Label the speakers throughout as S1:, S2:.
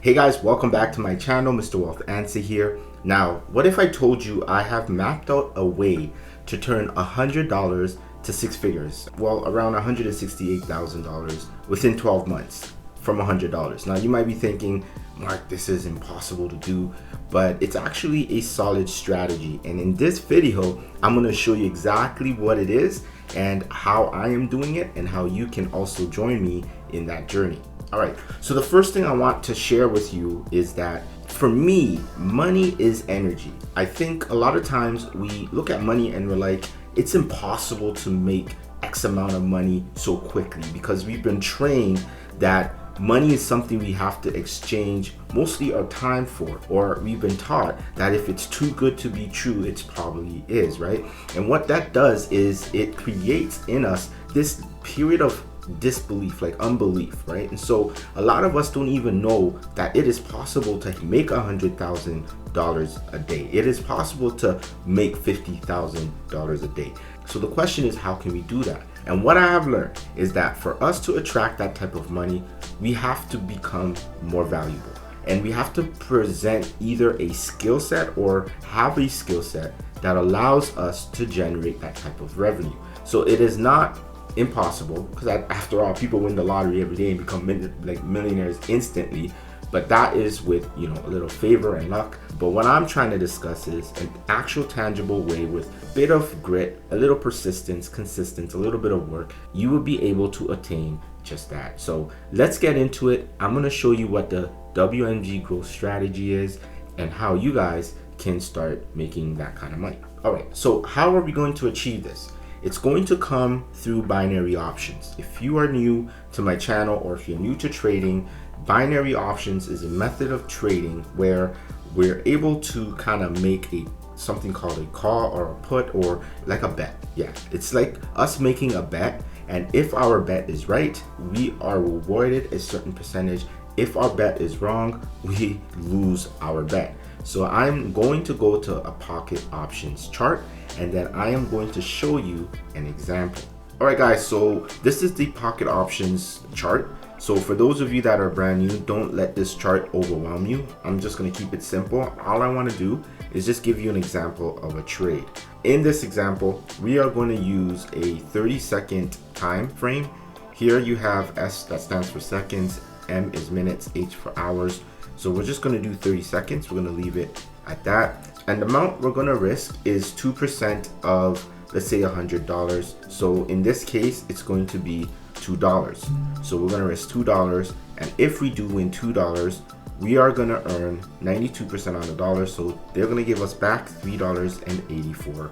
S1: Hey guys, welcome back to my channel. Mr. Wealth Answer here. Now, what if I told you I have mapped out a way to turn $100 to six figures? Well, around $168,000 within 12 months from $100. Now, you might be thinking, Mark, this is impossible to do, but it's actually a solid strategy. And in this video, I'm going to show you exactly what it is and how I am doing it and how you can also join me in that journey. All right, so the first thing I want to share with you is that for me, money is energy. I think a lot of times we look at money and we're like, it's impossible to make X amount of money so quickly because we've been trained that money is something we have to exchange mostly our time for, or we've been taught that if it's too good to be true, it probably is, right? And what that does is it creates in us this period of disbelief, like unbelief, right? And so a lot of us don't even know that it is possible to make $100,000 a day. It is possible to make $50,000 a day. So the question is, how can we do that? And what I have learned is that for us to attract that type of money, we have to become more valuable. And we have to present either a skill set or have a skill set that allows us to generate that type of revenue. So it is not impossible, because after all, people win the lottery every day and become millionaires instantly, but that is with a little favor and luck. But what I'm trying to discuss is an actual tangible way with a bit of grit, a little persistence, consistency, a little bit of work, you will be able to attain just that. So let's get into it. I'm going to show you what the WMG growth strategy is and how you guys can start making that kind of money. All right, so how are we going to achieve this? It's going to come through binary options. If you are new to my channel or if you're new to trading, binary options is a method of trading where we're able to kind of make something called a call or a put, or like a bet. Yeah, it's like us making a bet, and if our bet is right, we are rewarded a certain percentage. If our bet is wrong, we lose our bet. So I'm going to go to a pocket options chart, and then I am going to show you an example. All right, guys, so this is the pocket options chart. So for those of you that are brand new, don't let this chart overwhelm you. I'm just going to keep it simple. All I want to do is just give you an example of a trade. In this example, we are going to use a 30-second time frame. Here you have S, that stands for seconds, M is minutes, H for hours. So we're just going to do 30 seconds. We're going to leave it at that. And the amount we're going to risk is 2% of, let's say, $100. So in this case, it's going to be $2. So we're going to risk $2. And if we do win $2, we are going to earn 92% on the dollar. So they're going to give us back $3.84.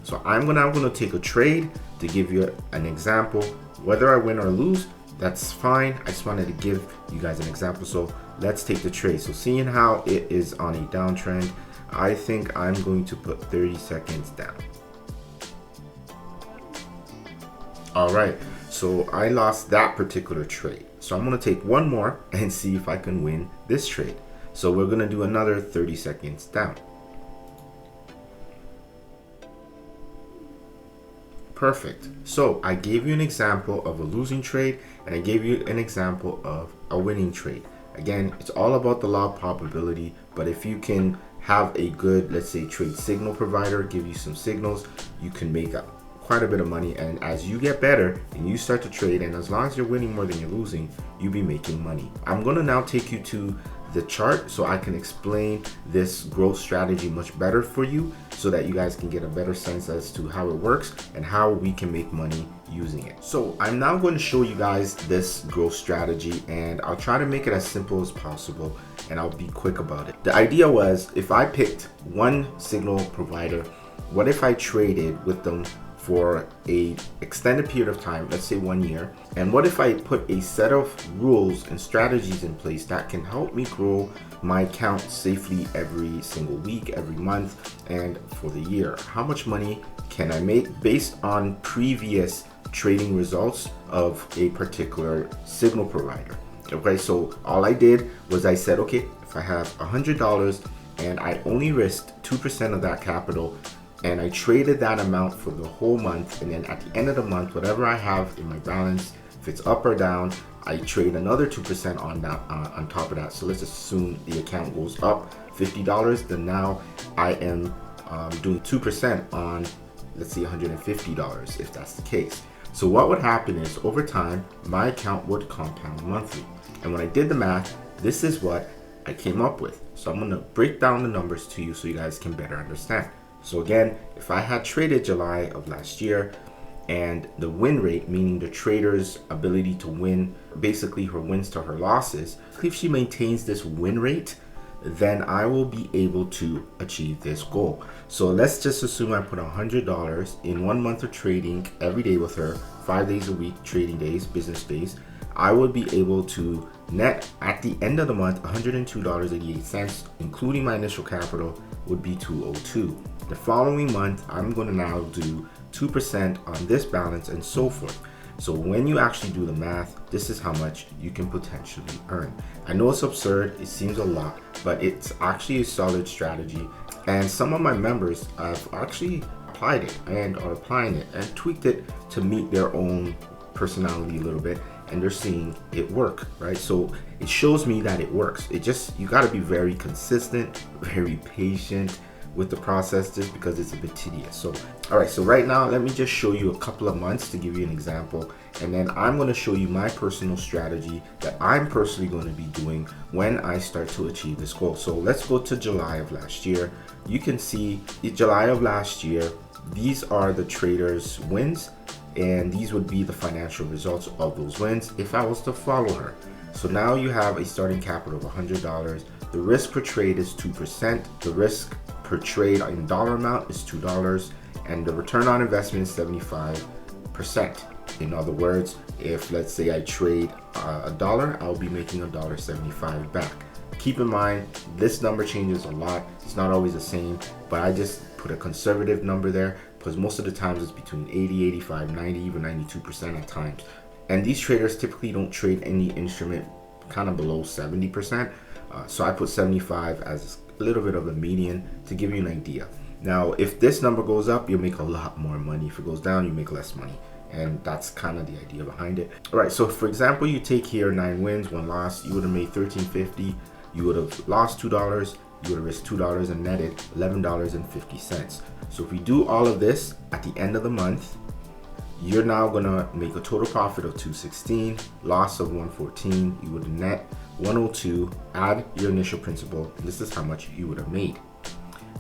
S1: So I'm now going to take a trade to give you an example. Whether I win or lose, that's fine. I just wanted to give you guys an example. So let's take the trade. So seeing how it is on a downtrend, I think I'm going to put 30 seconds down. All right, so I lost that particular trade. So I'm going to take one more and see if I can win this trade. So we're going to do another 30 seconds down. Perfect. So I gave you an example of a losing trade, and I gave you an example of a winning trade. Again, it's all about the law of probability, but if you can have a good, let's say, trade signal provider give you some signals, you can make quite a bit of money. And as you get better and you start to trade, and as long as you're winning more than you're losing, you'll be making money. I'm going to now take you to the chart so I can explain this growth strategy much better for you, so that you guys can get a better sense as to how it works and how we can make money using it. So I'm now going to show you guys this growth strategy, and I'll try to make it as simple as possible, and I'll be quick about it. The idea was, if I picked one signal provider, what if I traded with them for a extended period of time, let's say 1 year, and what if I put a set of rules and strategies in place that can help me grow my account safely every single week, every month, and for the year? How much money can I make based on previous trading results of a particular signal provider? Okay, so all I did was I said, okay, if I have $100 and I only risked 2% of that capital, and I traded that amount for the whole month, and then at the end of the month, whatever I have in my balance, if it's up or down, I trade another 2% on that on top of that. So let's assume the account goes up $50, then now I am doing 2% on, let's say, $150 if that's the case. So what would happen is over time my account would compound monthly, and when I did the math, this is what I came up with. So I'm going to break down the numbers to you so you guys can better understand. So again, if I had traded July of last year, and the win rate, meaning the trader's ability to win, basically her wins to her losses, if she maintains this win rate, then I will be able to achieve this goal. So let's just assume I put $100 in 1 month of trading every day with her, 5 days a week, trading days, business days. I would be able to net at the end of the month $102.88, including my initial capital would be $202. The following month, I'm going to now do 2% on this balance and so forth. So when you actually do the math, this is how much you can potentially earn. I know it's absurd, it seems a lot, but it's actually a solid strategy. And some of my members have actually applied it and are applying it and tweaked it to meet their own personality a little bit, and they're seeing it work, right? So it shows me that it works. You got to be very consistent, very patient with the process, just because it's a bit tedious. So all right, so right now let me just show you a couple of months to give you an example, and then I'm going to show you my personal strategy that I'm personally going to be doing when I start to achieve this goal. So let's go to July of last year. You can see July of last year, these are the traders' wins, and these would be the financial results of those wins if I was to follow her. So now you have a starting capital of $100. The risk per trade is 2%. The risk per trade in dollar amount is $2, and the return on investment is 75%. In other words, if let's say I trade $1, I'll be making $1.75 back. Keep in mind, this number changes a lot. It's not always the same, but I just put a conservative number there because most of the times it's between 80, 85, 90, even 92% at times. And these traders typically don't trade any instrument kind of below 70%. So I put 75 as a little bit of a median to give you an idea. Now, if this number goes up, you'll make a lot more money. If it goes down, you make less money. And that's kind of the idea behind it. All right, so for example, you take here 9 wins, 1 loss, you would have made $13.50. You would have lost $2, you would have risked $2 and netted $11.50. So if we do all of this at the end of the month, you're now gonna make a total profit of $216, loss of $114, you would net $102, add your initial principal, and this is how much you would have made.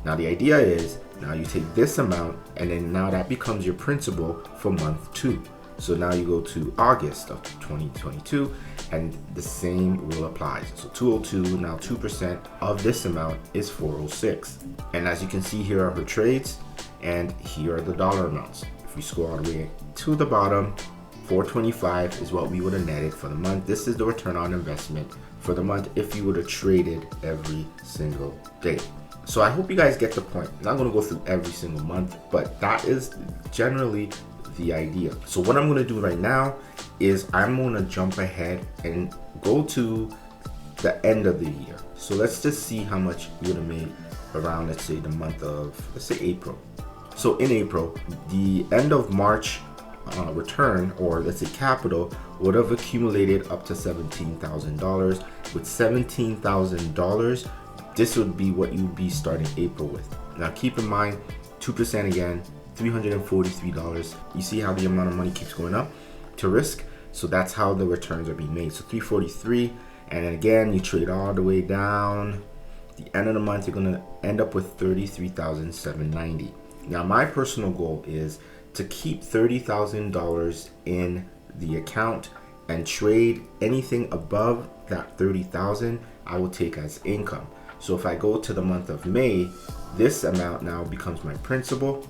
S1: Now the idea is, now you take this amount, and then now that becomes your principal for month 2. So now you go to August of 2022, and the same rule applies. So 202, now 2% of this amount is 406. And as you can see, here are her trades, and here are the dollar amounts. If we scroll all the way to the bottom, 425 is what we would have netted for the month. This is the return on investment for the month if you would have traded every single day. So I hope you guys get the point. I'm not going to go through every single month, but that is generally the idea. So what I'm going to do right now is I'm going to jump ahead and go to the end of the year. So let's just see how much you would have made around, let's say, the month of, let's say, April. So in April, the end of March return, or let's say capital, would have accumulated up to $17,000. With $17,000, this would be what you'd be starting April with. Now keep in mind, 2% again, $343. You see how the amount of money keeps going up to risk? So that's how the returns are being made. So 343, and then again, you trade all the way down. The end of the month, you're gonna end up with $33,790. Now my personal goal is to keep $30,000 in the account and trade anything above that 30,000 I will take as income. So if I go to the month of May, this amount now becomes my principal,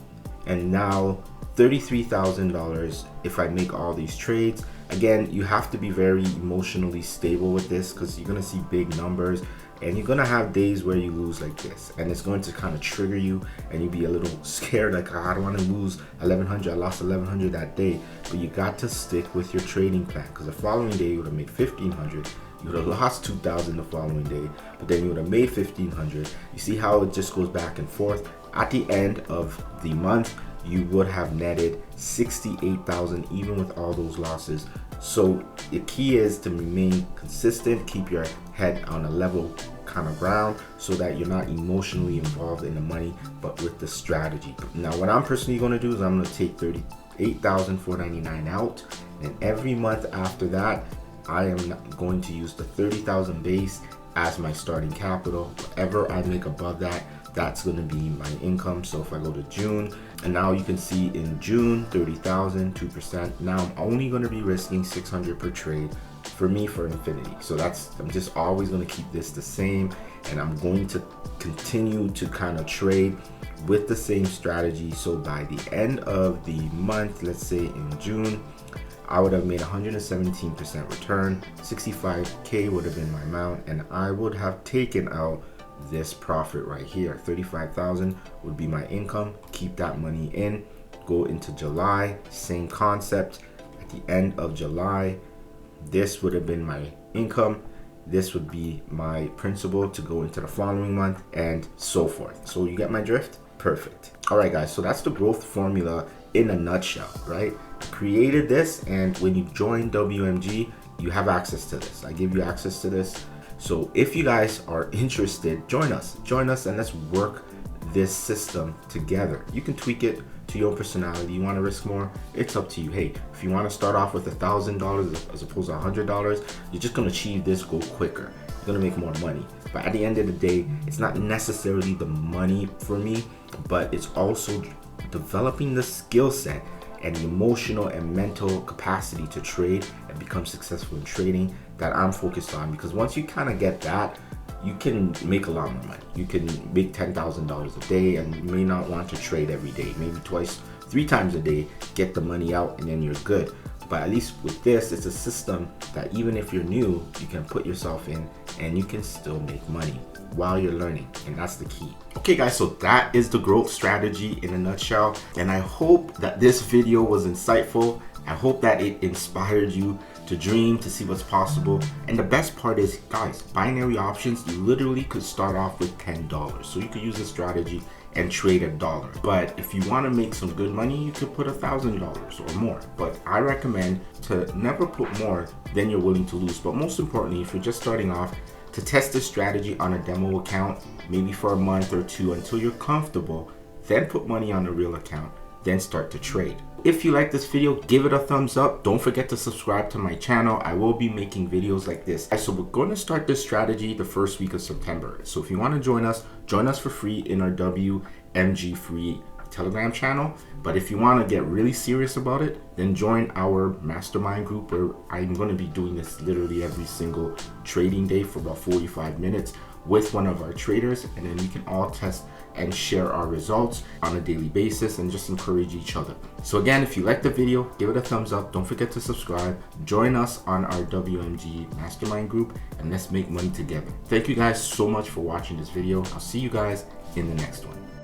S1: and now $33,000 if I make all these trades. Again, you have to be very emotionally stable with this because you're gonna see big numbers, and you're gonna have days where you lose like this, and it's going to kind of trigger you, and you'll be a little scared, like, I don't want to lose 1100. I lost 1100 that day. But you got to stick with your trading plan, because the following day you would have made 1500. You would have lost 2000 the following day, but then you would have made 1500. You see how it just goes back and forth. At the end of the month, you would have netted 68,000 even with all those losses. So the key is to remain consistent, keep your head on a level kind of ground so that you're not emotionally involved in the money, but with the strategy. Now, what I'm personally going to do is I'm going to take 38,499 out, and every month after that, I am going to use the 30,000 base as my starting capital. Whatever I make above that, that's going to be my income. So if I go to June, and now you can see in June, 30,000, 2%. Now I'm only going to be risking 600 per trade for me for infinity. So I'm just always going to keep this the same, and I'm going to continue to kind of trade with the same strategy. So by the end of the month, let's say in June, I would have made 117% return, 65K would have been my amount, and I would have taken out this profit right here. 35,000 would be my income. Keep that money in. Go into July, same concept. At the end of July, this would have been my income. This would be my principal to go into the following month, and so forth. So you get my drift? Perfect. All right, guys, so that's the growth formula in a nutshell, right? Created this, and when you join WMG, you have access to this. I give you access to this. So if you guys are interested, join us, and let's work this system together. You can tweak it to your personality. You want to risk more? It's up to you. Hey, if you want to start off with $1,000 as opposed to $100, you're just going to achieve this goal quicker. You're going to make more money. But at the end of the day, it's not necessarily the money for me, but it's also developing the skill set and the emotional and mental capacity to trade and become successful in trading that I'm focused on. Because once you kind of get that, you can make a lot more money. You can make $10,000 a day, and you may not want to trade every day, maybe twice, 3 times a day, get the money out, and then you're good. But at least with this, it's a system that even if you're new, you can put yourself in and you can still make money while you're learning, and that's the key. Okay guys, so that is the growth strategy in a nutshell, and I hope that this video was insightful. I hope that it inspired you to dream, to see what's possible. And the best part is, guys, binary options, you literally could start off with $10. So you could use this strategy and trade $1. But if you want to make some good money, you could put $1,000 or more. But I recommend to never put more than you're willing to lose. But most importantly, if you're just starting off, to test this strategy on a demo account, maybe for a month or 2 until you're comfortable, then put money on a real account, then start to trade. If you like this video, give it a thumbs up. Don't forget to subscribe to my channel. I will be making videos like this. So we're going to start this strategy the first week of September. So if you want to join us for free in our WMG free Telegram channel. But if you want to get really serious about it, then join our mastermind group, where I'm going to be doing this literally every single trading day for about 45 minutes with one of our traders, and then we can all test and share our results on a daily basis and just encourage each other. So again, if you like the video, give it a thumbs up. Don't forget to subscribe. Join us on our WMG mastermind group, and let's make money together. Thank you guys so much for watching this video. I'll see you guys in the next one.